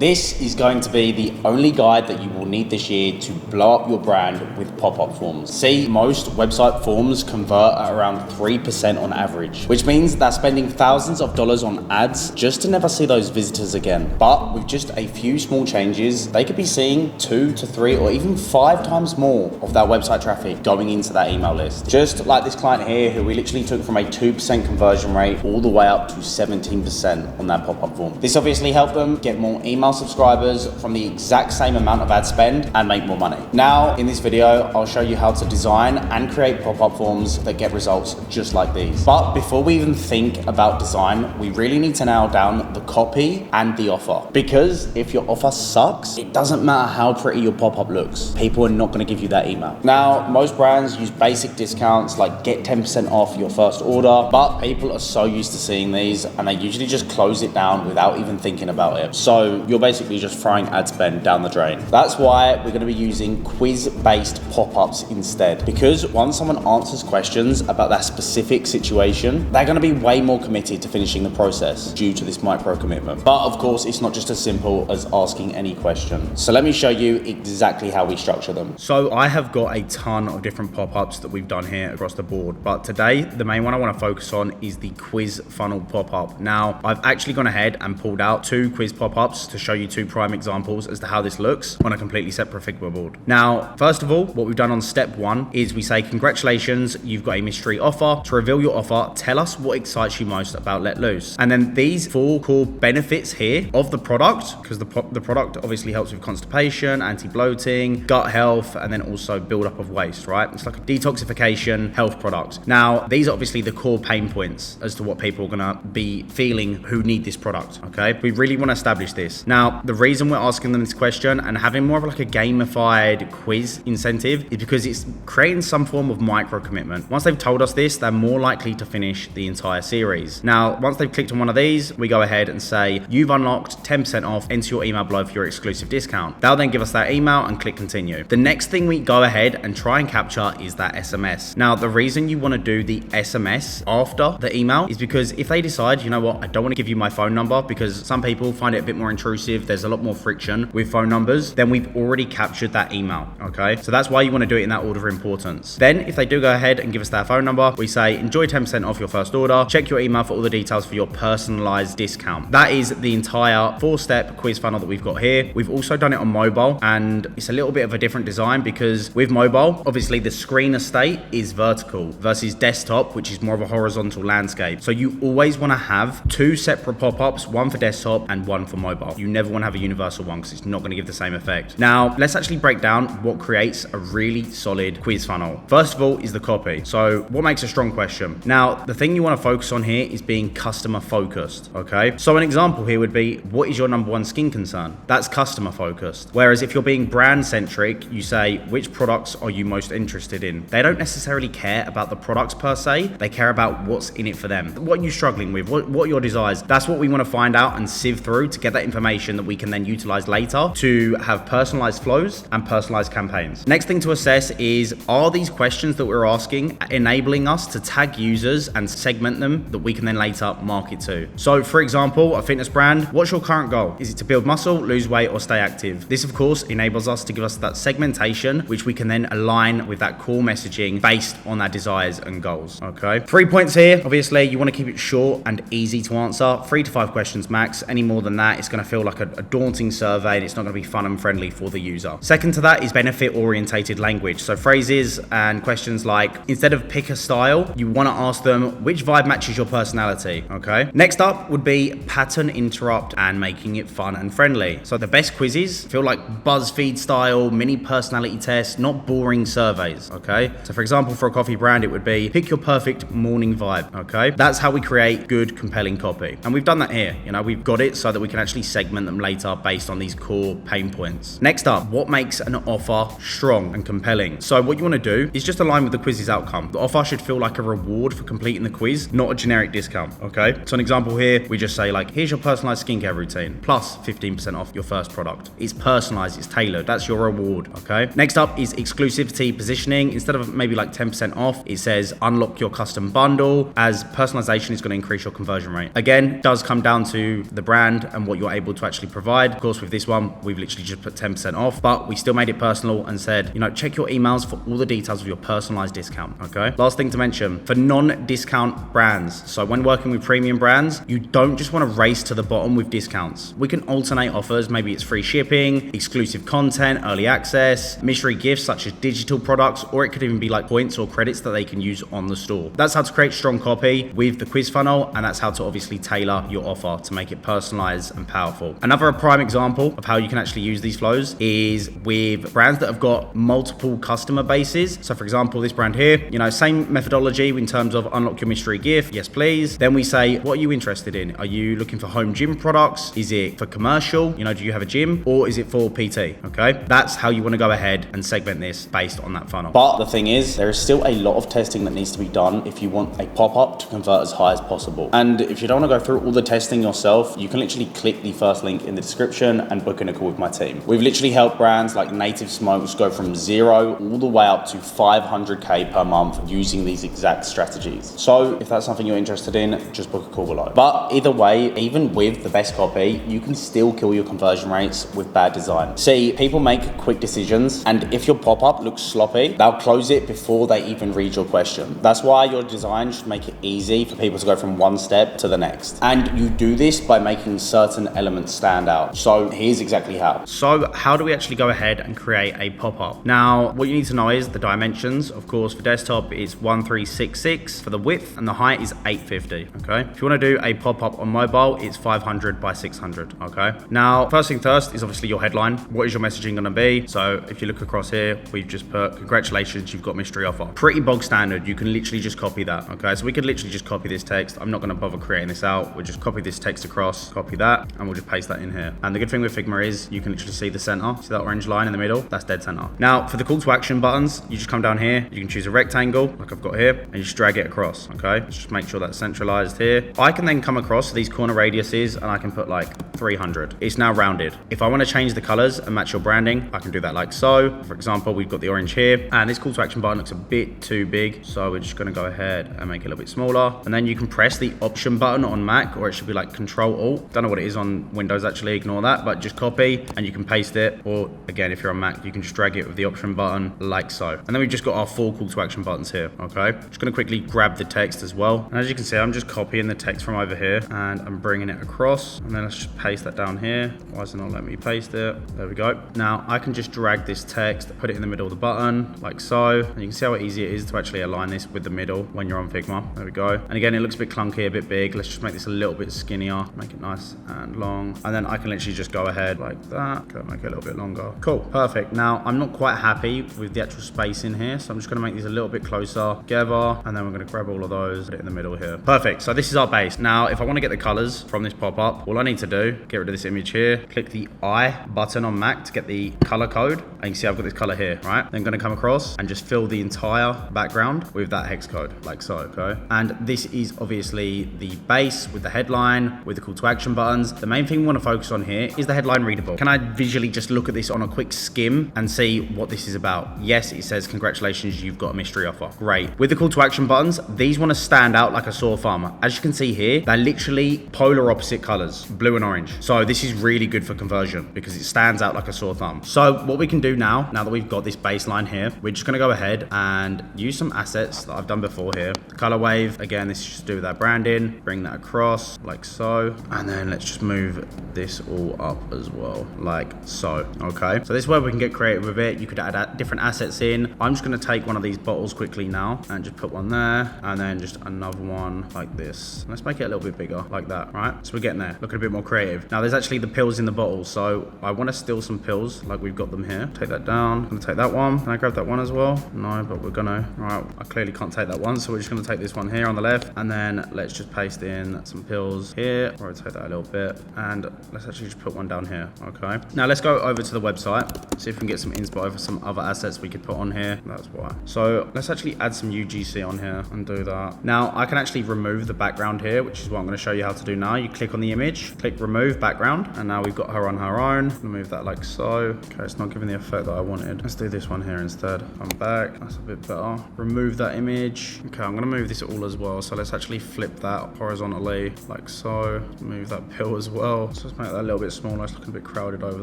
This is going to be the only guide that you will need this year to blow up your brand with pop-up forms. See, most website forms convert at around 3% on average, which means they're spending thousands of dollars on ads just to never see those visitors again. But with just a few small changes, they could be seeing 2 to 3 or even 5 times more of that website traffic going into that email list. Just like this client here, who we literally took from a 2% conversion rate all the way up to 17% on that pop-up form. This obviously helped them get more email subscribers from the exact same amount of ad spend and make more money. Now, in this video, I'll show you how to design and create pop-up forms that get results just like these. But before we even think about design, we really need to nail down the copy and the offer. Because if your offer sucks, it doesn't matter how pretty your pop-up looks. People are not going to give you that email. Now, most brands use basic discounts like get 10% off your first order, but people are so used to seeing these and they usually just close it down without even thinking about it. So you're basically just throwing ad spend down the drain. That's why we're going to be using quiz-based pop-ups instead. Because once someone answers questions about that specific situation, they're going to be way more committed to finishing the process due to this micro commitment. But of course, it's not just as simple as asking any question. So let me show you exactly how we structure them. So I have got a ton of different pop-ups that we've done here across the board. But today, the main one I want to focus on is the quiz funnel pop-up. Now, I've actually gone ahead and pulled out 2 quiz pop-ups to show you 2 prime examples as to how this looks on a completely separate Figma board. Now, first of all, what we've done on step 1 is we say, congratulations, you've got a mystery offer. To reveal your offer, tell us what excites you most about Let Loose. And then these 4 core benefits here of the product, because the product obviously helps with constipation, anti-bloating, gut health, and then also build up of waste, right? It's like a detoxification health product. Now, these are obviously the core pain points as to what people are gonna be feeling who need this product, okay? We really wanna establish this. Now, the reason we're asking them this question and having more of like a gamified quiz incentive is because it's creating some form of micro commitment. Once they've told us this, they're more likely to finish the entire series. Now, once they've clicked on one of these, we go ahead and say, you've unlocked 10% off, enter your email below for your exclusive discount. They'll then give us that email and click continue. The next thing we go ahead and try and capture is that SMS. Now, the reason you want to do the SMS after the email is because if they decide, you know what, I don't want to give you my phone number because some people find it a bit more intrusive, there's a lot more friction with phone numbers, then we've already captured that email, okay? So that's why you want to do it in that order of importance. Then if they do go ahead and give us their phone number, we say, enjoy 10% off your first order, check your email for all the details for your personalized discount. That is the entire 4-step quiz funnel that we've got here. We've also done it on mobile, and it's a little bit of a different design because with mobile, obviously the screen estate is vertical versus desktop, which is more of a horizontal landscape. So you always want to have 2 separate pop-ups, one for desktop and one for mobile. You never want to have a universal one because it's not going to give the same effect. Now, let's actually break down what creates a really solid quiz funnel. First of all is the copy. So what makes a strong question? Now, the thing you want to focus on here is being customer focused, okay? So an example here would be, what is your number 1 skin concern? That's customer focused. Whereas if you're being brand centric, you say, which products are you most interested in? They don't necessarily care about the products per se. They care about what's in it for them. What are you struggling with? What are your desires? That's what we want to find out and sieve through to get that information that we can then utilize later to have personalized flows and personalized campaigns. Next thing to assess is, are these questions that we're asking enabling us to tag users and segment them that we can then later market to? So for example, a fitness brand, what's your current goal? Is it to build muscle, lose weight, or stay active? This of course enables us to give us that segmentation, which we can then align with that core messaging based on our desires and goals, okay? 3 points here. Obviously, you want to keep it short and easy to answer. 3 to 5 questions max. Any more than that, it's going to feel like a daunting survey and it's not going to be fun and friendly for the user. Second to that is benefit-orientated language. So phrases and questions like, instead of pick a style, you want to ask them which vibe matches your personality, okay? Next up would be pattern interrupt and making it fun and friendly. So the best quizzes feel like BuzzFeed style, mini personality tests, not boring surveys, okay? So for example, for a coffee brand, it would be pick your perfect morning vibe, okay? That's how we create good, compelling copy. And we've done that here. You know, we've got it so that we can actually segment them later based on these core pain points. Next up, what makes an offer strong and compelling? So what you want to do is just align with the quiz's outcome. The offer should feel like a reward for completing the quiz, not a generic discount, okay? So an example here, we just say like, here's your personalized skincare routine, plus 15% off your first product. It's personalized, it's tailored, that's your reward, okay? Next up is exclusivity positioning. Instead of maybe like 10% off, it says unlock your custom bundle, as personalization is going to increase your conversion rate. Again, does come down to the brand and what you're able to actually provide. Of course, with this one, we've literally just put 10% off, but we still made it personal and said, you know, check your emails for all the details of your personalized discount, okay? Last thing to mention, for non-discount brands. So when working with premium brands, you don't just want to race to the bottom with discounts. We can alternate offers. Maybe it's free shipping, exclusive content, early access, mystery gifts such as digital products, or it could even be like points or credits that they can use on the store. That's how to create strong copy with the quiz funnel, and that's how to obviously tailor your offer to make it personalized and powerful. Another prime example of how you can actually use these flows is with brands that have got multiple customer bases. So for example, this brand here, you know, same methodology in terms of unlock your mystery gift. Yes, please. Then we say, what are you interested in? Are you looking for home gym products? Is it for commercial? You know, do you have a gym, or is it for PT? Okay. That's how you want to go ahead and segment this based on that funnel. But the thing is, there is still a lot of testing that needs to be done if you want a pop-up to convert as high as possible. And if you don't want to go through all the testing yourself, you can literally click the first link in the description and book in a call with my team. We've literally helped brands like Native Smokes go from 0 all the way up to 500K per month using these exact strategies. So if that's something you're interested in, just book a call below. But either way, even with the best copy, you can still kill your conversion rates with bad design. See, people make quick decisions, and if your pop-up looks sloppy, they'll close it before they even read your question. That's why your design should make it easy for people to go from one step to the next. And you do this by making certain elements stand out. So here's exactly how. So how do we actually go ahead and create a pop-up? Now, what you need to know is the dimensions. Of course, for desktop, it's 1366 for the width, and the height is 850, okay? If you want to do a pop-up on mobile, it's 500 by 600, okay? Now, first thing first is obviously your headline. What is your messaging going to be? So if you look across here, we've just put, congratulations, you've got mystery offer. Pretty bog standard. You can literally just copy that, okay? So we could literally just copy this text. I'm not going to bother creating this out. We'll just copy this text across, copy that, and we'll just paste that in here. And the good thing with Figma is you can literally see the center. See that orange line in the middle? That's dead center. Now, for the call to action buttons, you just come down here. You can choose a rectangle, like I've got here, and you just drag it across, okay? Just make sure that's centralized here. I can then come across these corner radiuses, and I can put like 300. It's now rounded. If I want to change the colors and match your branding, I can do that like so. For example, we've got the orange here, and this call to action button looks a bit too big, so we're just going to go ahead and make it a little bit smaller. And then you can press the option button on Mac, or it should be like Control Alt. Don't know what it is on Windows, actually, ignore that, but just copy and you can paste it. Or again, if you're on Mac, you can just drag it with the option button like so. And then we've just got our 4 call to action buttons here, okay? Just going to quickly grab the text as well. And as you can see, I'm just copying the text from over here and I'm bringing it across. And then let's just paste that down here. Why is it not letting me paste it? There we go. Now I can just drag this text, put it in the middle of the button like so. And you can see how easy it is to actually align this with the middle when you're on Figma. There we go. And again, it looks a bit clunky, a bit big. Let's just make this a little bit skinnier, make it nice and long. And then I can literally just go ahead like that. Go make it a little bit longer. Cool, perfect. Now I'm not quite happy with the actual space in here, so I'm just gonna make these a little bit closer together, and then we're gonna grab all of those, put it in the middle here. Perfect, so this is our base. Now, if I wanna get the colors from this pop-up, all I need to do, get rid of this image here, click the I button on Mac to get the color code, and you can see I've got this color here, right? Then I'm gonna come across and just fill the entire background with that hex code, like so, okay? And this is obviously the base with the headline, with the call to action buttons. The main thing we wanna focus on here is the headline readable. Can I visually just look at this on a quick skim and see what this is about? Yes, it says, congratulations, you've got a mystery offer. Great. With the call to action buttons, these want to stand out like a sore thumb. As you can see here, they're literally polar opposite colors, blue and orange. So this is really good for conversion because it stands out like a sore thumb. So what we can do now that we've got this baseline here, we're just going to go ahead and use some assets that I've done before here. The color wave, again, this is just to do with our branding. Bring that across like so. And then let's just move this all up as well, like so. Okay. So this is where we can get creative with it. You could add different assets in. I'm just going to take one of these bottles quickly now and just put one there, and then just another one like this. Let's make it a little bit bigger like that, right? So we're getting there, looking a bit more creative. Now there's actually the pills in the bottle, so I want to steal some pills like we've got them here. Take that down. I'm gonna take that one. Can I grab that one as well? No, but we're gonna. Right, I clearly can't take that one, so we're just gonna take this one here on the left, and then let's just paste in some pills here. Rotate that a little bit, and let's actually just put one down here. Okay. Now let's go go over to the website, see if we can get some inspo over some other assets we could put on here. That's why. So let's actually add some UGC on here and do that. Now I can actually remove the background here, which is what I'm going to show you how to do now. You click on the image, click remove background, and now we've got her on her own. Remove that like so. Okay, it's not giving the effect that I wanted. Let's do this one here instead. I'm back. That's a bit better. Remove that image. Okay, I'm going to move this all as well. So let's actually flip that horizontally like so. Move that pill as well. So let's make that a little bit smaller. It's looking a bit crowded over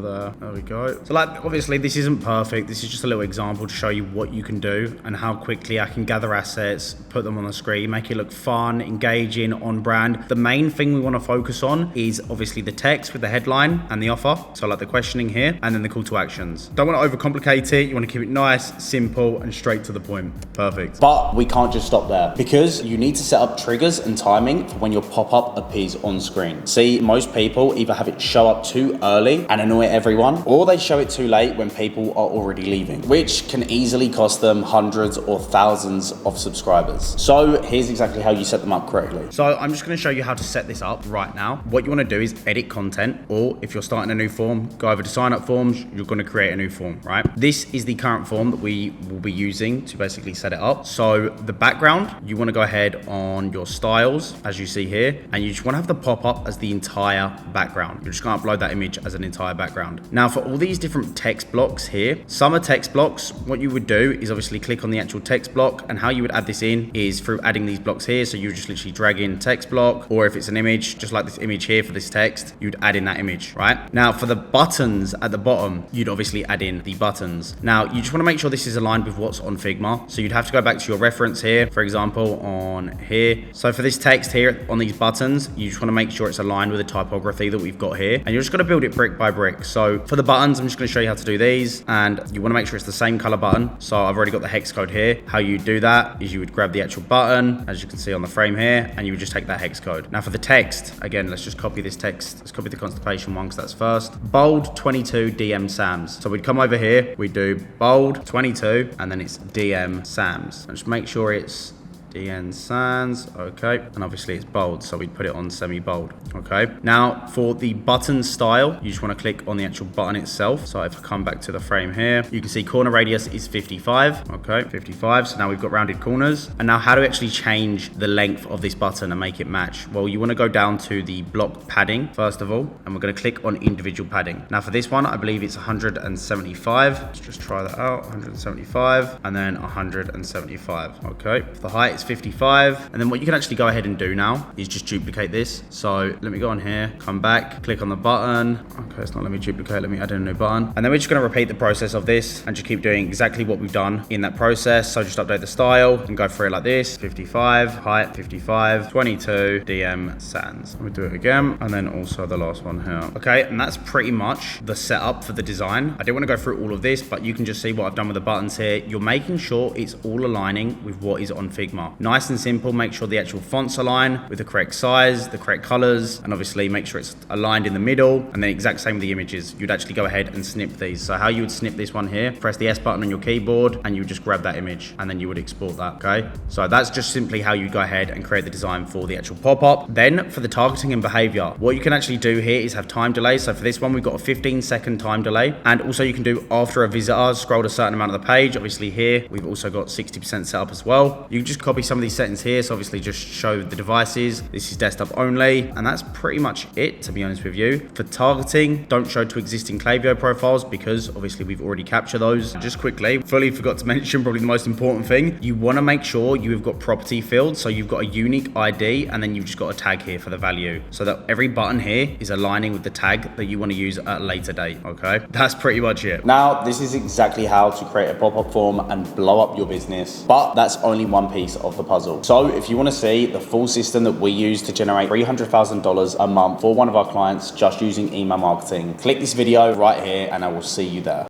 there. There we go. So like, obviously this isn't perfect. This is just a little example to show you what you can do and how quickly I can gather assets, put them on the screen, make it look fun, engaging, on brand. The main thing we want to focus on is obviously the text with the headline and the offer. So like the questioning here, and then the call to actions. Don't want to overcomplicate it. You want to keep it nice, simple, and straight to the point. Perfect. But we can't just stop there, because you need to set up triggers and timing for when your pop-up appears on screen. See, most people either have it show up too early and annoy everyone, or they show it too late when people are already leaving, which can easily cost them hundreds or thousands of subscribers. So here's exactly how you set them up correctly. So I'm just going to show you how to set this up right now. What you want to do is edit content, or if you're starting a new form, go over to sign up forms. You're going to create a new form, right? This is the current form that we will be using to basically set it up. So the background, you want to go ahead on your styles, as you see here, and you just want to have the pop-up as the entire background. You're just going to upload that image as an entire background. Now for all these different text blocks here, some are text blocks. What you would do is obviously click on the actual text block, and how you would add this in is through adding these blocks here. So you just literally drag in text block, or if it's an image, just like this image here for this text, you'd add in that image, right? Now for the buttons at the bottom, you'd obviously add in the buttons. Now you just want to make sure this is aligned with what's on Figma. So you'd have to go back to your reference here, for example, on here. So for this text here on these buttons, you just want to make sure it's aligned with the typography that we've got here, and you're just going to build it brick by brick. So for the buttons, I'm just going to show you how to do these, and you want to make sure it's the same color button. So I've already got the hex code here. How you do that is you would grab the actual button, as you can see on the frame here, and you would just take that hex code. Now for the text, again, let's just copy this text. Let's copy the constipation one because that's first. Bold 22 DM Sams. So we'd come over here, we do bold 22, and then it's DM Sams. And just make sure it's DN Sans, okay, and obviously it's bold, so we'd put it on semi-bold, okay. Now for the button style, you just want to click on the actual button itself. So if I come back to the frame here, you can see corner radius is 55, okay, 55. So now we've got rounded corners. And now how to actually change the length of this button and make it match? Well, you want to go down to the block padding first of all, and we're going to click on individual padding. Now for this one, I believe it's 175. Let's just try that out. 175, and then 175, okay. For the height, it's 55. And then what you can actually go ahead and do now is just duplicate this. So let me go on here, come back, click on the button. Okay, it's not letting me duplicate. Let me add in a new button. And then we're just going to repeat the process of this and just keep doing exactly what we've done in that process. So just update the style and go through it like this. 55, height 55, 22, DM Sans. Let me do it again. And then also the last one here. Okay, and that's pretty much the setup for the design. I didn't want to go through all of this, but you can just see what I've done with the buttons here. You're making sure it's all aligning with what is on Figma. Nice and simple. Make sure the actual fonts align with the correct size, the correct colors, and obviously make sure it's aligned in the middle. And then exact same with the images. You'd actually go ahead and snip these. So how you would snip this one here, press the S button on your keyboard, and you would just grab that image, and then you would export that, okay? So that's just simply how you go ahead and create the design for the actual pop-up. Then for the targeting and behavior, what you can actually do here is have time delay. So for this one, we've got a 15-second time delay. And also you can do after a visitor scrolled a certain amount of the page. Obviously here, we've also got 60% set up as well. You can just copy some of these settings here. So obviously just show the devices. This is desktop only. And that's pretty much it, to be honest with you. For targeting, don't show to existing Klaviyo profiles because obviously we've already captured those. Just quickly, fully forgot to mention probably the most important thing. You want to make sure you've got property fields. So you've got a unique ID and then you've just got a tag here for the value so that every button here is aligning with the tag that you want to use at a later date. Okay, that's pretty much it. Now, this is exactly how to create a pop-up form and blow up your business, but that's only one piece of the puzzle. So if you want to see the full system that we use to generate $300,000 a month for one of our clients just using email marketing, click this video right here and I will see you there.